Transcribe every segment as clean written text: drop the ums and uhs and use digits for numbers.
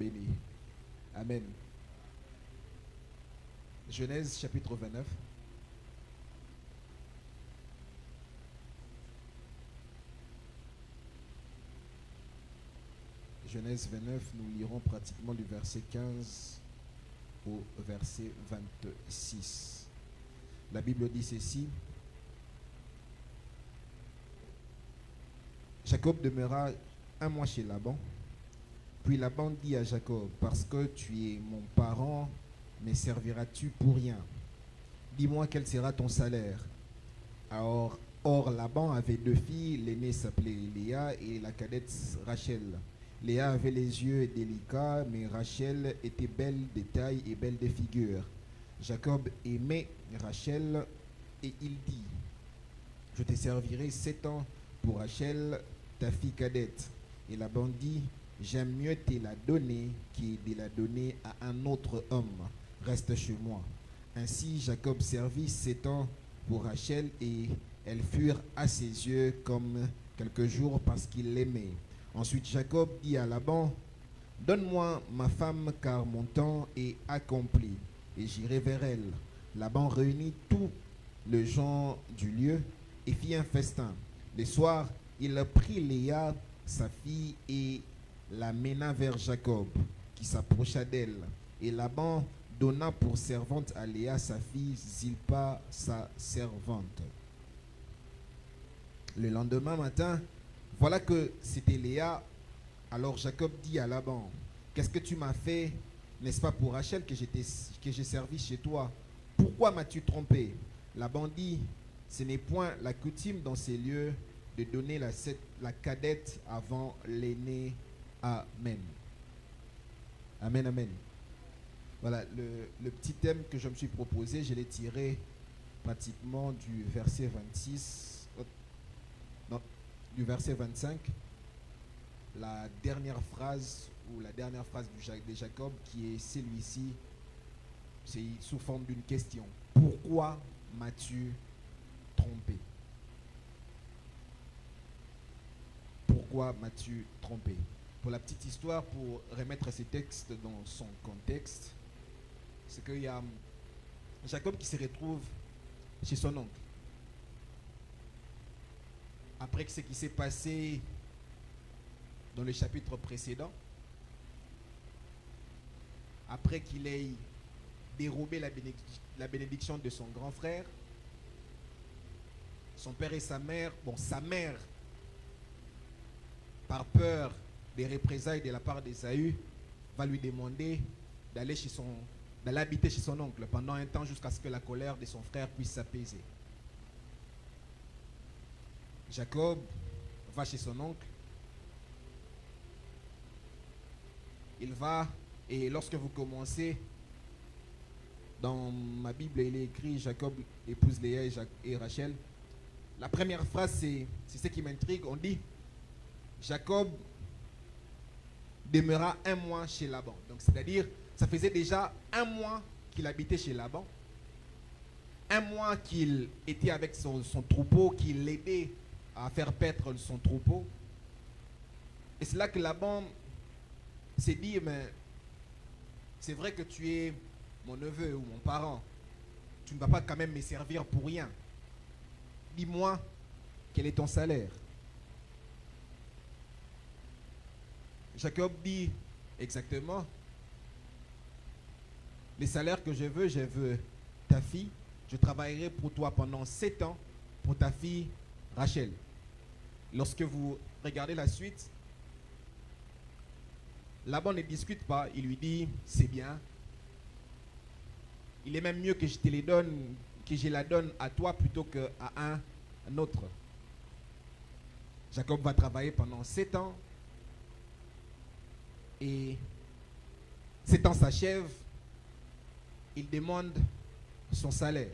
béni. Amen. Genèse chapitre 29. Genèse 29, nous lirons pratiquement du verset 15 au verset 26. La Bible dit ceci. Jacob demeura un mois chez Laban. Puis Laban dit à Jacob, parce que tu es mon parent, me serviras-tu pour rien? Dis-moi quel sera ton salaire. Or Laban avait deux filles, l'aînée s'appelait Léa et la cadette Rachel. Léa avait les yeux délicats, mais Rachel était belle de taille et belle de figure. Jacob aimait Rachel et il dit, je te servirai 7 ans pour Rachel, ta fille cadette. Et Laban dit, j'aime mieux te la donner que de la donner à un autre homme. Reste chez moi. Ainsi Jacob servit 7 ans pour Rachel et elles furent à ses yeux comme quelques jours parce qu'il l'aimait. Ensuite Jacob dit à Laban, donne-moi ma femme car mon temps est accompli et j'irai vers elle. Laban réunit tout le gens du lieu et fit un festin. Le soir, il prit Léa, sa fille, et la mena vers Jacob, qui s'approcha d'elle. Et Laban donna pour servante à Léa, sa fille, Zilpa, sa servante. Le lendemain matin, voilà que c'était Léa. Alors Jacob dit à Laban, qu'est-ce que tu m'as fait, n'est-ce pas pour Rachel que j'ai servi chez toi? Pourquoi m'as-tu trompé? Laban dit, ce n'est point la coutume dans ces lieux de donner la cadette avant l'aîné. Amen. Amen, amen. Voilà, le petit thème que je me suis proposé, je l'ai tiré pratiquement du verset 26, non, du verset 25, la dernière phrase de Jacob qui est celui-ci, c'est sous forme d'une question. Pourquoi m'as-tu trompé? Pourquoi m'as-tu trompé? Pour la petite histoire, pour remettre ces textes dans son contexte, c'est qu'il y a Jacob qui se retrouve chez son oncle. Après ce qui s'est passé dans le chapitre précédent, après qu'il ait dérobé la bénédiction de son grand frère, son père et sa mère, sa mère, par peur des représailles de la part d'Ésaü, va lui demander d'aller habiter chez son oncle pendant un temps jusqu'à ce que la colère de son frère puisse s'apaiser. Jacob va chez son oncle. Il va, et lorsque vous commencez, dans ma Bible, il est écrit Jacob épouse Léa et Rachel. La première phrase, c'est ce qui m'intrigue. On dit Jacob demeura un mois chez Laban. Donc, c'est-à-dire, ça faisait déjà un mois qu'il habitait chez Laban. Un mois qu'il était avec son troupeau, qu'il l'aidait à faire paître son troupeau. Et c'est là que Laban s'est dit, mais c'est vrai que tu es mon neveu ou mon parent. Tu ne vas pas quand même me servir pour rien. Dis-moi, quel est ton salaire? Jacob dit exactement, les salaires que je veux ta fille, je travaillerai pour toi pendant 7 ans pour ta fille Rachel. Lorsque vous regardez la suite, Laban ne discute pas, il lui dit, c'est bien. Il est même mieux que je la donne à toi plutôt qu'à un autre. Jacob va travailler pendant 7 ans. Et 7 ans s'achèvent, il demande son salaire.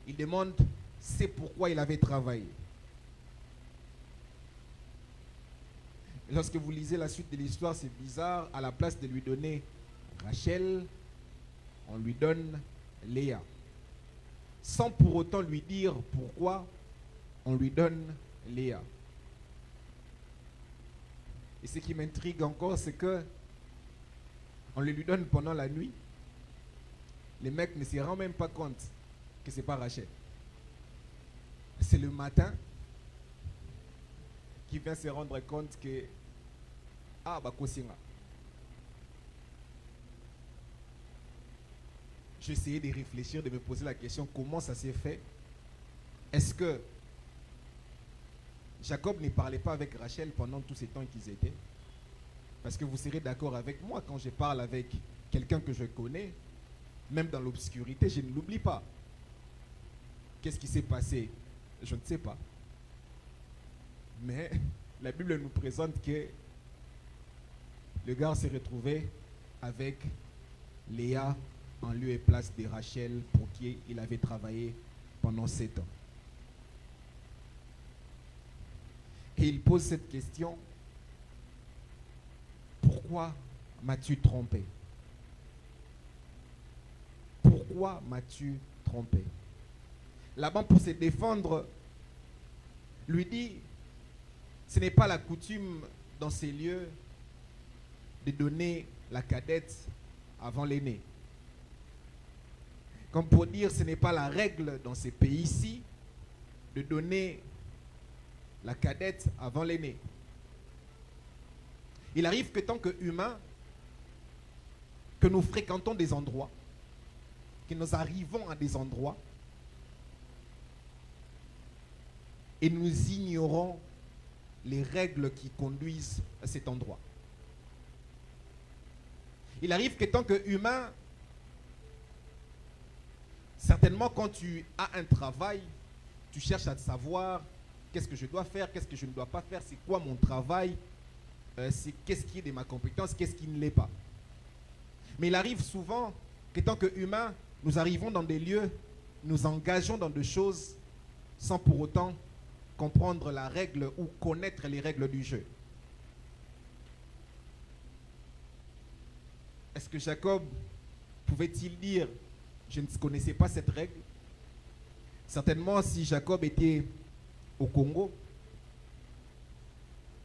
Il demande c'est pourquoi il avait travaillé. Lorsque vous lisez la suite de l'histoire, c'est bizarre. À la place de lui donner Rachel, on lui donne Léa. Sans pour autant lui dire pourquoi on lui donne Léa. Et ce qui m'intrigue encore, c'est que On le lui donne pendant la nuit. Les mecs ne se rendent même pas compte que ce n'est pas Rachel. C'est le matin qu'il vient se rendre compte que Kosinga. J'ai essayé de réfléchir, de me poser la question comment ça s'est fait. Est-ce que Jacob ne parlait pas avec Rachel pendant tous ces temps qu'ils étaient? Parce que vous serez d'accord avec moi, quand je parle avec quelqu'un que je connais, même dans l'obscurité, je ne l'oublie pas. Qu'est-ce qui s'est passé? Je ne sais pas. Mais la Bible nous présente que le gars s'est retrouvé avec Léa en lieu et place de Rachel pour qui il avait travaillé pendant 7 ans. Et il pose cette question: pourquoi m'as-tu trompé? Pourquoi m'as-tu trompé? Laban, pour se défendre, lui dit: ce n'est pas la coutume dans ces lieux de donner la cadette avant l'aîné. Comme pour dire, ce n'est pas la règle dans ces pays-ci de donner la cadette avant l'aîné. Il arrive que tant qu'humains, que nous fréquentons des endroits, que nous arrivons à des endroits, et nous ignorons les règles qui conduisent à cet endroit. Il arrive que tant qu'humain, certainement quand tu as un travail, tu cherches à savoir qu'est-ce que je dois faire, qu'est-ce que je ne dois pas faire, c'est quoi mon travail, qu'est-ce qui est de ma compétence, qu'est-ce qui ne l'est pas. Mais il arrive souvent que tant qu'humains, nous arrivons dans des lieux, nous engageons dans des choses sans pour autant comprendre la règle ou connaître les règles du jeu. Est-ce que Jacob pouvait-il dire: je ne connaissais pas cette règle? Certainement, si Jacob était au Congo,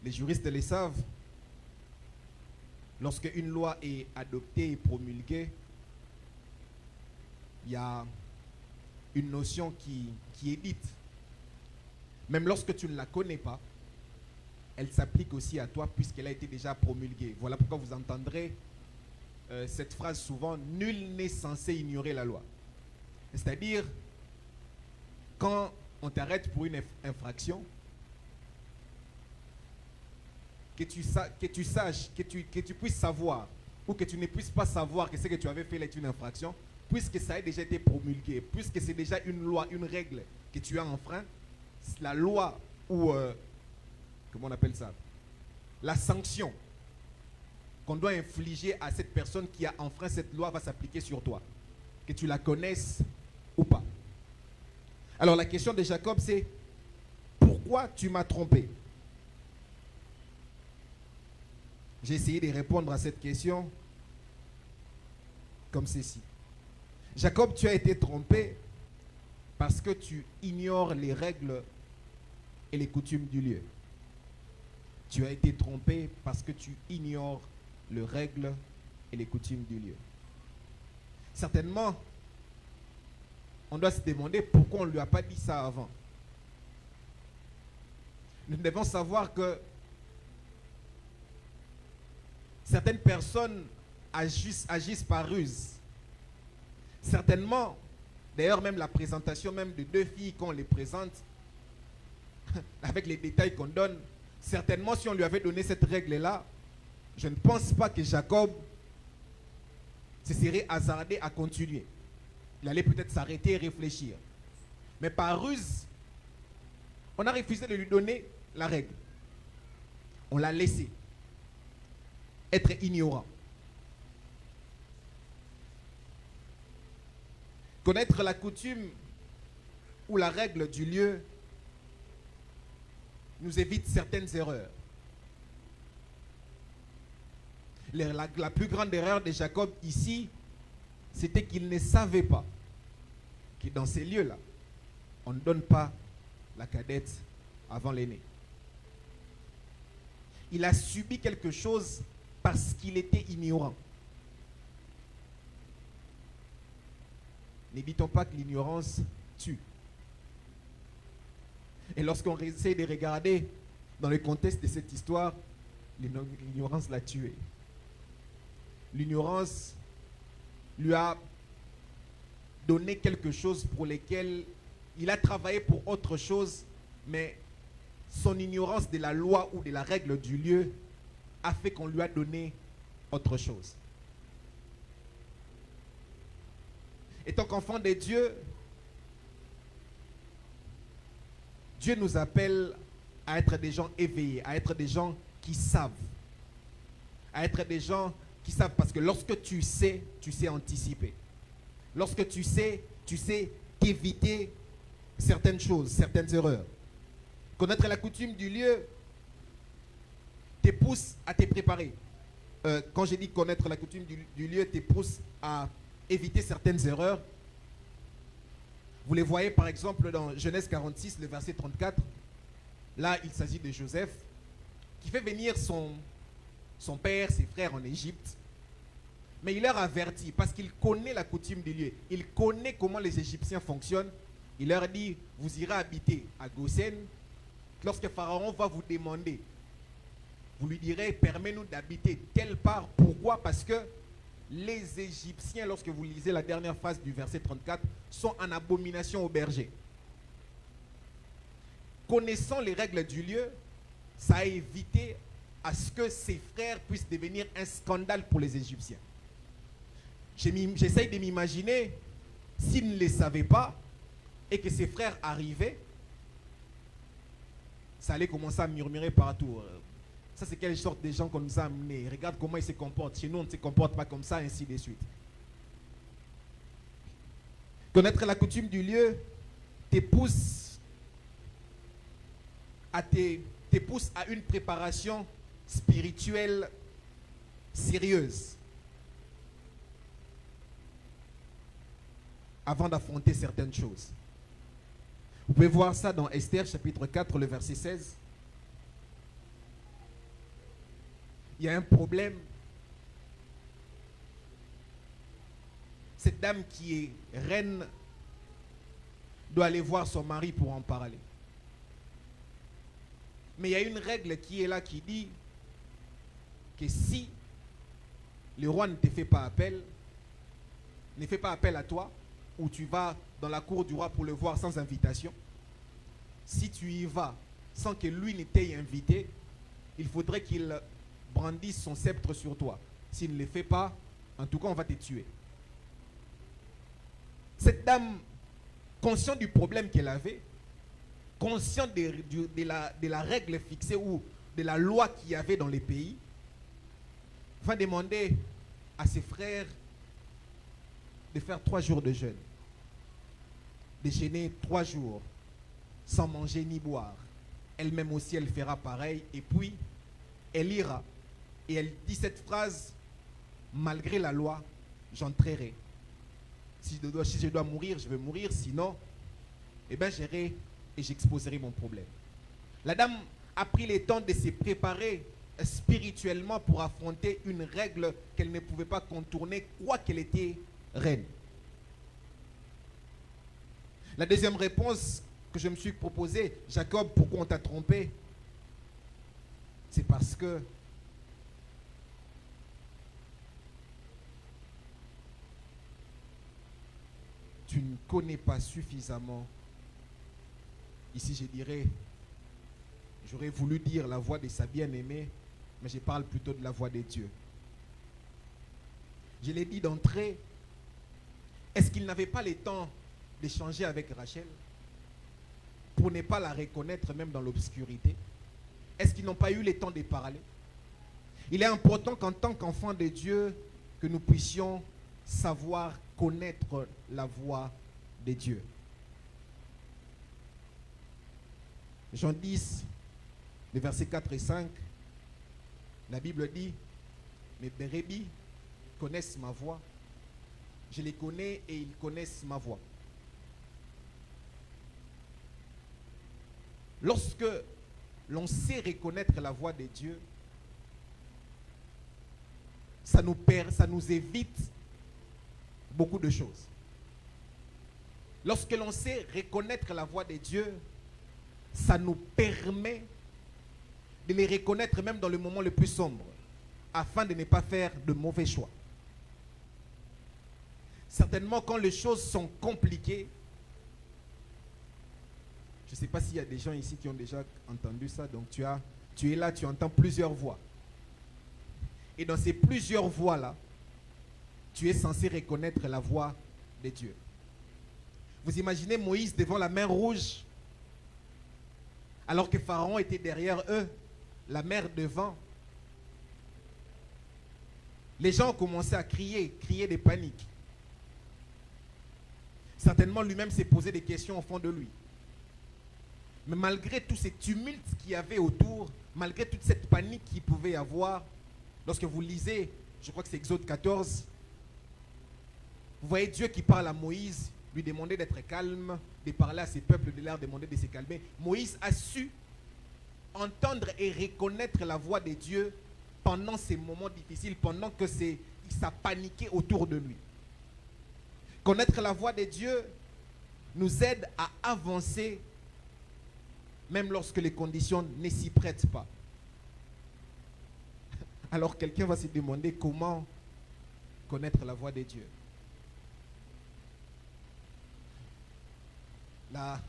les juristes le savent, lorsque une loi est adoptée et promulguée, il y a une notion qui est dite. Même lorsque tu ne la connais pas, elle s'applique aussi à toi puisqu'elle a été déjà promulguée. Voilà pourquoi vous entendrez cette phrase souvent: nul n'est censé ignorer la loi. C'est-à-dire, quand on t'arrête pour une infraction, que tu saches, que tu puisses savoir, ou que tu ne puisses pas savoir que ce que tu avais fait est une infraction, puisque ça a déjà été promulgué, puisque c'est déjà une loi, une règle que tu as enfreint, la loi ou, comment on appelle ça, la sanction qu'on doit infliger à cette personne qui a enfreint cette loi va s'appliquer sur toi, que tu la connaisses ou pas. Alors la question de Jacob, c'est: pourquoi tu m'as trompé? J'ai essayé de répondre à cette question comme ceci. Jacob, tu as été trompé parce que tu ignores les règles et les coutumes du lieu. Tu as été trompé parce que tu ignores les règles et les coutumes du lieu. Certainement, on doit se demander pourquoi on ne lui a pas dit ça avant. Nous devons savoir que certaines personnes agissent par ruse. Certainement, d'ailleurs même la présentation même de deux filles qu'on les présente, avec les détails qu'on donne, certainement si on lui avait donné cette règle-là, je ne pense pas que Jacob se serait hasardé à continuer. Il allait peut-être s'arrêter et réfléchir. Mais par ruse, on a refusé de lui donner la règle. On l'a laissé être ignorant. Connaître la coutume ou la règle du lieu nous évite certaines erreurs. La plus grande erreur de Jacob ici, c'était qu'il ne savait pas que dans ces lieux-là, on ne donne pas la cadette avant l'aîné. Il a subi quelque chose parce qu'il était ignorant. Ne dit-on pas que l'ignorance tue? Et lorsqu'on essaie de regarder dans le contexte de cette histoire, l'ignorance l'a tué. L'ignorance lui a donné quelque chose pour lequel il a travaillé pour autre chose, mais son ignorance de la loi ou de la règle du lieu a fait qu'on lui a donné autre chose. Et tant qu'enfant de Dieu, Dieu nous appelle à être des gens éveillés, à être des gens qui savent. À être des gens qui savent, parce que lorsque tu sais anticiper. Lorsque tu sais éviter certaines choses, certaines erreurs. Connaître la coutume du lieu te pousse à te préparer. Quand j'ai dit connaître la coutume du lieu te pousse à éviter certaines erreurs. Vous les voyez par exemple dans Genèse 46, le verset 34. Là, il s'agit de Joseph qui fait venir son père, ses frères en Égypte. Mais il leur avertit parce qu'il connaît la coutume du lieu. Il connaît comment les Égyptiens fonctionnent. Il leur dit, vous irez habiter à Goshen. Lorsque Pharaon va vous demander, vous lui direz, permets-nous d'habiter telle part. Pourquoi? Parce que les Égyptiens, lorsque vous lisez la dernière phrase du verset 34, sont en abomination aux bergers. Connaissant les règles du lieu, ça a évité à ce que ses frères puissent devenir un scandale pour les Égyptiens. J'essaye de m'imaginer s'ils ne les savaient pas et que ses frères arrivaient, ça allait commencer à murmurer partout. Ça, c'est quelle sorte de gens qu'on nous a amenés. Regarde comment ils se comportent. Chez nous, on ne se comporte pas comme ça, ainsi de suite. Connaître la coutume du lieu te pousse à une préparation spirituelle sérieuse avant d'affronter certaines choses. Vous pouvez voir ça dans Esther chapitre 4, le verset 16. Il y a un problème. Cette dame qui est reine doit aller voir son mari pour en parler. Mais il y a une règle qui est là qui dit que si le roi ne te fait pas appel, ne fait pas appel à toi, ou tu vas dans la cour du roi pour le voir sans invitation, si tu y vas sans que lui ne t'ait invité, il faudrait qu'il brandisse son sceptre sur toi. S'il ne le fait pas, en tout cas, on va te tuer. Cette dame, consciente du problème qu'elle avait, consciente de la règle fixée ou de la loi qu'il y avait dans les pays, va demander à ses frères de faire 3 jours de jeûne. De jeûner 3 jours sans manger ni boire. Elle-même aussi, elle fera pareil. Et puis, elle ira. Et elle dit cette phrase, malgré la loi, j'entrerai. Si je dois mourir, je vais mourir. Sinon, eh bien, j'irai et j'exposerai mon problème. La dame a pris le temps de se préparer spirituellement pour affronter une règle qu'elle ne pouvait pas contourner, quoi qu'elle était reine. La deuxième réponse que je me suis proposée, Jacob, pourquoi on t'a trompé? C'est parce que tu ne connais pas suffisamment. Ici, je dirais, j'aurais voulu dire la voix de sa bien-aimée, mais je parle plutôt de la voix de Dieu. Je l'ai dit d'entrée, est-ce qu'il n'avait pas le temps d'échanger avec Rachel pour ne pas la reconnaître même dans l'obscurité? Est-ce qu'ils n'ont pas eu le temps de parler? Il est important qu'en tant qu'enfants de Dieu, que nous puissions savoir connaître la voix de Dieu. Jean 10, les versets 4 et 5, la Bible dit, mes brebis connaissent ma voix, je les connais et ils connaissent ma voix. Lorsque l'on sait reconnaître la voix de Dieu, ça nous évite beaucoup de choses. Lorsque l'on sait reconnaître la voix de Dieu, ça nous permet de les reconnaître même dans le moment le plus sombre, afin de ne pas faire de mauvais choix. Certainement, quand les choses sont compliquées, je ne sais pas s'il y a des gens ici qui ont déjà entendu ça, donc tu es là, tu entends plusieurs voix. Et dans ces plusieurs voix-là, tu es censé reconnaître la voix de Dieu. Vous imaginez Moïse devant la mer Rouge, alors que Pharaon était derrière eux, la mer devant. Les gens ont commencé à crier de panique. Certainement, lui-même s'est posé des questions au fond de lui. Mais malgré tous ces tumultes qu'il y avait autour, malgré toute cette panique qu'il pouvait y avoir, lorsque vous lisez, je crois que c'est Exode 14, vous voyez Dieu qui parle à Moïse, lui demander d'être calme, de parler à ses peuples, de leur demander de se calmer. Moïse a su entendre et reconnaître la voix de Dieu pendant ces moments difficiles, pendant que ça paniquait autour de lui. Connaître la voix de Dieu nous aide à avancer même lorsque les conditions ne s'y prêtent pas. Alors quelqu'un va se demander comment connaître la voix de Dieu. La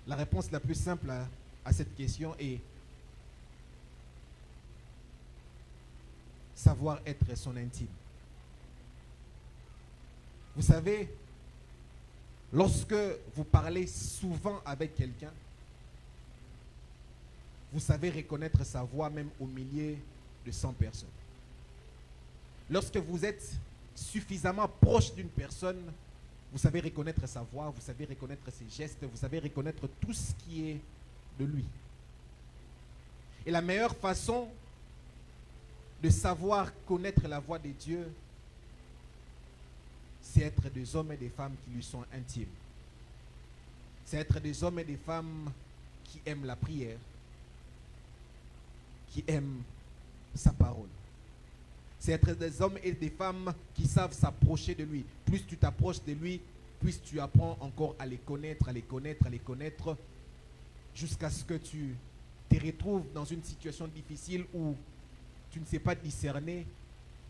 réponse la plus simple à cette question est savoir être son intime. Vous savez, lorsque vous parlez souvent avec quelqu'un, vous savez reconnaître sa voix même au milieu de 100 personnes. Lorsque vous êtes suffisamment proche d'une personne, vous savez reconnaître sa voix, vous savez reconnaître ses gestes, vous savez reconnaître tout ce qui est de lui. Et la meilleure façon de savoir connaître la voix de Dieu, c'est être des hommes et des femmes qui lui sont intimes. C'est être des hommes et des femmes qui aiment la prière, qui aiment sa parole. C'est être des hommes et des femmes qui savent s'approcher de lui. Plus tu t'approches de lui, plus tu apprends encore à les connaître, à les connaître, à les connaître, jusqu'à ce que tu te retrouves dans une situation difficile où tu ne sais pas discerner,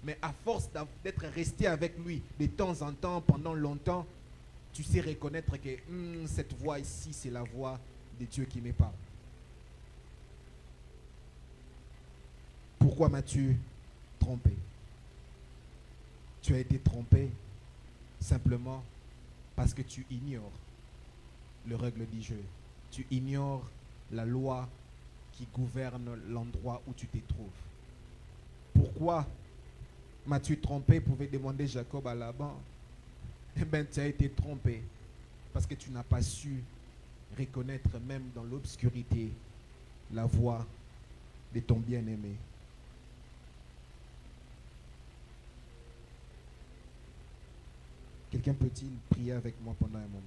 mais à force d'être resté avec lui de temps en temps, pendant longtemps, tu sais reconnaître que cette voix ici, c'est la voix de Dieu qui me parle. Pourquoi m'as-tu trompé? Tu as été trompé simplement parce que tu ignores le règle du jeu. Tu ignores la loi qui gouverne l'endroit où tu te trouves. Pourquoi m'as-tu trompé? Pouvait demander Jacob à Laban. Eh bien, tu as été trompé parce que tu n'as pas su reconnaître même dans l'obscurité la voix de ton bien-aimé. Quelqu'un peut-il prier avec moi pendant un moment?